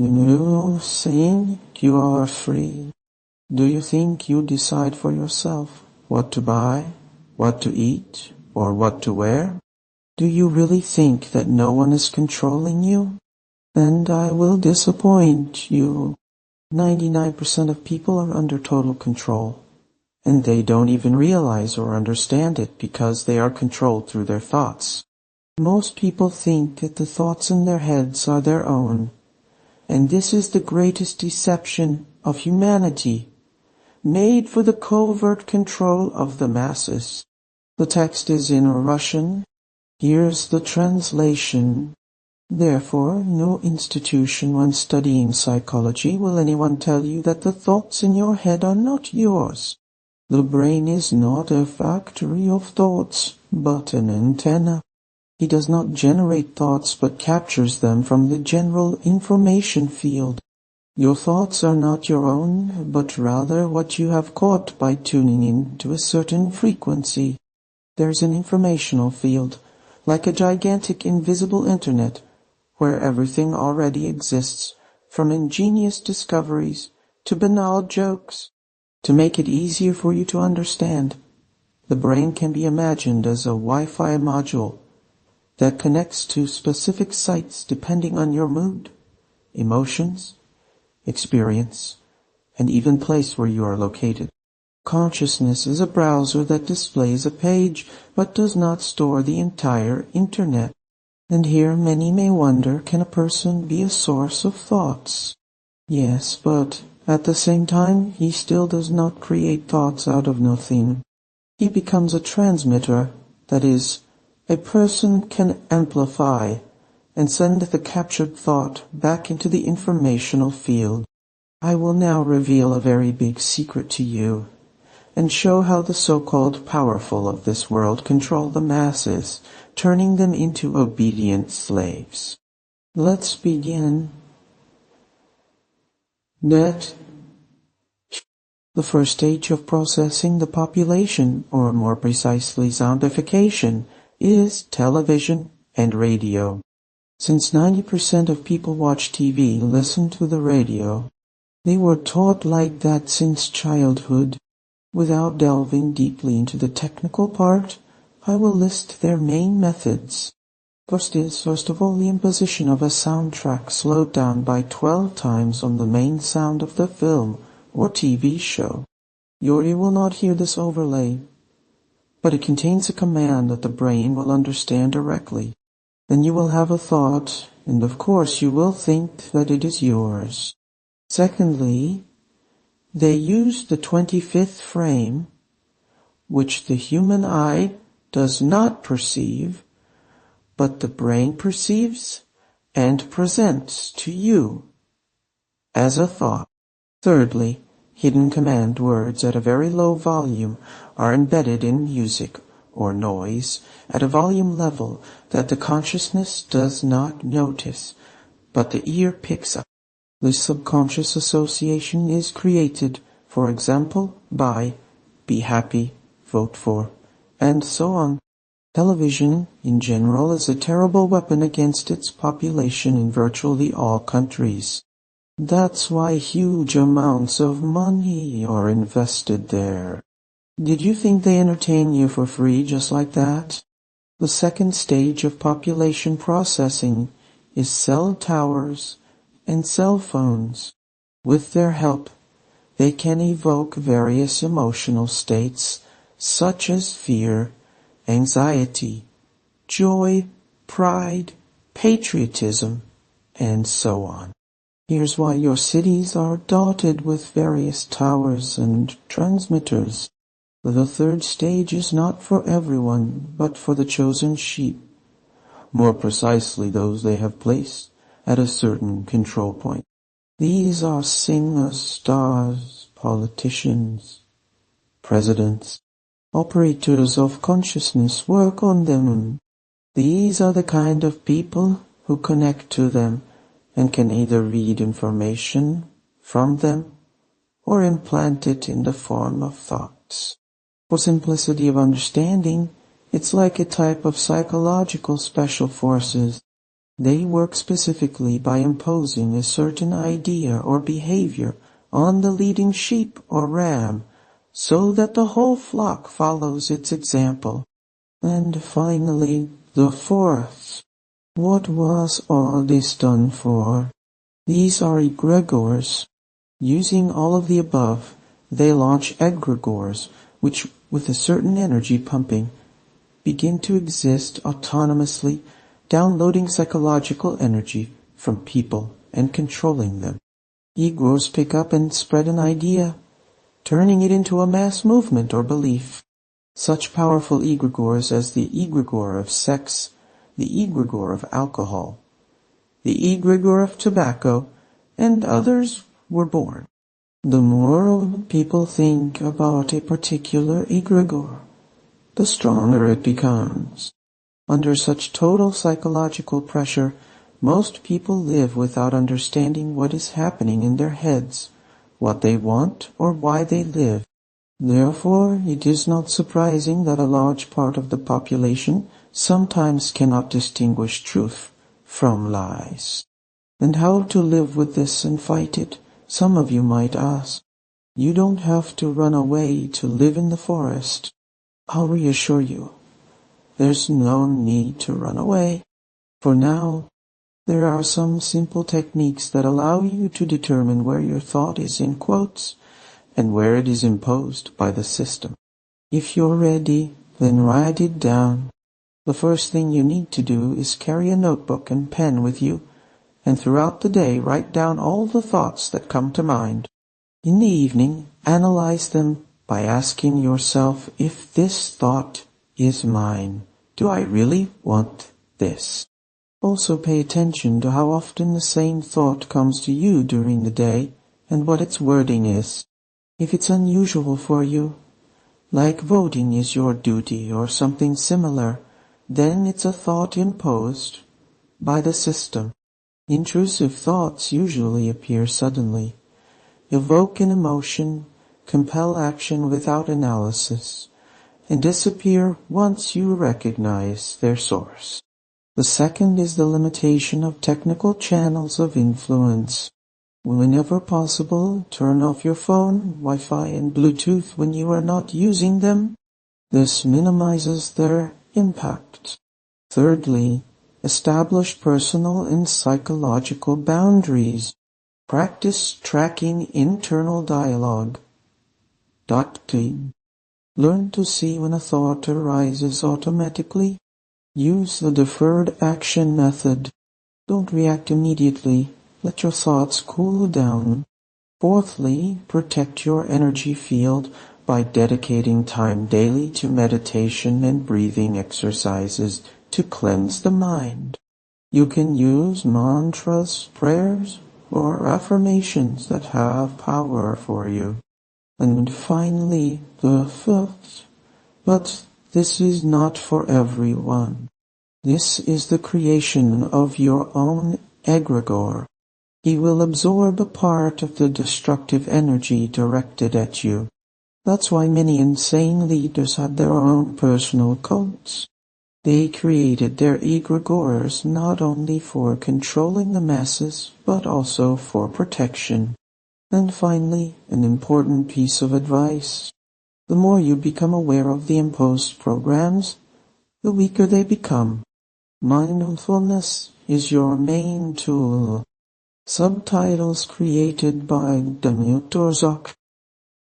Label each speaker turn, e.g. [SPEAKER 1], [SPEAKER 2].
[SPEAKER 1] you think you are free? Do you think you decide for yourself what to buy, what to eat, or what to wear? Do you really think that no one is controlling you? And I will disappoint you. 99% of people are under total control, and they don't even realize or understand it because they are controlled through their thoughts. Most people think that the thoughts in their heads are their own, and this is the greatest deception of humanity, made for the covert control of the masses. The text is in Russian. Here's the translation. Therefore, no institution when studying psychology will anyone tell you that the thoughts in your head are not yours. The brain is not a factory of thoughts, but an antenna. He does not generate thoughts but captures them from the general information field. Your thoughts are not your own, but rather what you have caught by tuning in to a certain frequency. There's an informational field, like a gigantic invisible internet, where everything already exists, from ingenious discoveries to banal jokes. To make it easier for you to understand, the brain can be imagined as a Wi-Fi module that connects to specific sites depending on your mood, emotions, experience, and even place where you are located. Consciousness is a browser that displays a page but does not store the entire internet. And here many may wonder, can a person be a source of thoughts? Yes, but at the same time, he still does not create thoughts out of nothing. He becomes a transmitter, that is, a person can amplify and send the captured thought back into the informational field. I will now reveal a very big secret to you and show how the so-called powerful of this world control the masses, turning them into obedient slaves. Let's begin. The first stage of processing the population, or more precisely soundification, is television and radio. Since 90% of people watch TV, listen to the radio, they were taught like that since childhood. Without delving deeply into the technical part, I will list their main methods. First of all, the imposition of a soundtrack slowed down by 12 times on the main sound of the film or TV show. Your ear will not hear this overlay, but it contains a command that the brain will understand directly. Then you will have a thought, and of course you will think that it is yours. Secondly, they use the 25th frame, which the human eye does not perceive, but the brain perceives and presents to you as a thought. Thirdly, hidden command words at a very low volume are embedded in music or noise at a volume level that the consciousness does not notice, but the ear picks up. This subconscious association is created, for example, by be happy, vote for, and so on. Television, in general, is a terrible weapon against its population in virtually all countries. That's why huge amounts of money are invested there. Did you think they entertain you for free just like that? The second stage of population processing is cell towers and cell phones. With their help, they can evoke various emotional states such as fear, anxiety, joy, pride, patriotism, and so on. Here's why your cities are dotted with various towers and transmitters. The third stage is not for everyone, but for the chosen sheep. More precisely, those they have placed at a certain control point. These are singers, stars, politicians, presidents. Operators of consciousness work on them. These are the kind of people who connect to them and can either read information from them or implant it in the form of thoughts. For simplicity of understanding, it's like a type of psychological special forces. They work specifically by imposing a certain idea or behavior on the leading sheep or ram, so that the whole flock follows its example. And finally, the fourth. What was all this done for? These are egregores. Using all of the above, they launch egregores, which, with a certain energy pumping, begin to exist autonomously, downloading psychological energy from people and controlling them. Egregores pick up and spread an idea, turning it into a mass movement or belief. Such powerful egregores as the egregore of sex, the egregore of alcohol, the egregore of tobacco, and others were born. The more people think about a particular egregore, the stronger it becomes. Under such total psychological pressure, most people live without understanding what is happening in their heads, what they want, or why they live. Therefore, it is not surprising that a large part of the population sometimes cannot distinguish truth from lies. And how to live with this and fight it? Some of you might ask. You don't have to run away to live in the forest. I'll reassure you, there's no need to run away. For now, there are some simple techniques that allow you to determine where your thought is in quotes and where it is imposed by the system. If you're ready, then write it down. The first thing you need to do is carry a notebook and pen with you, and throughout the day write down all the thoughts that come to mind. In the evening, analyze them by asking yourself if this thought is mine. Do I really want this? Also pay attention to how often the same thought comes to you during the day and what its wording is. If it's unusual for you, like voting is your duty or something similar, then it's a thought imposed by the system. Intrusive thoughts usually appear suddenly, evoke an emotion, compel action without analysis, and disappear once you recognize their source. The second is the limitation of technical channels of influence. Whenever possible, turn off your phone, Wi-Fi, and Bluetooth when you are not using them. This minimizes their impact. Thirdly, establish personal and psychological boundaries. Practice tracking internal dialogue. Clean. Learn to see when a thought arises automatically. Use the deferred action method. Don't react immediately. Let your thoughts cool down. Fourthly, protect your energy field by dedicating time daily to meditation and breathing exercises to cleanse the mind. You can use mantras, prayers, or affirmations that have power for you. And finally, the fifth, but this is not for everyone. This is the creation of your own egregore. He will absorb a part of the destructive energy directed at you. That's why many insane leaders had their own personal cults. They created their egregores not only for controlling the masses, but also for protection. And finally, an important piece of advice. The more you become aware of the imposed programs, the weaker they become. Mindfulness is your main tool. Subtitles created by Dr. Zok.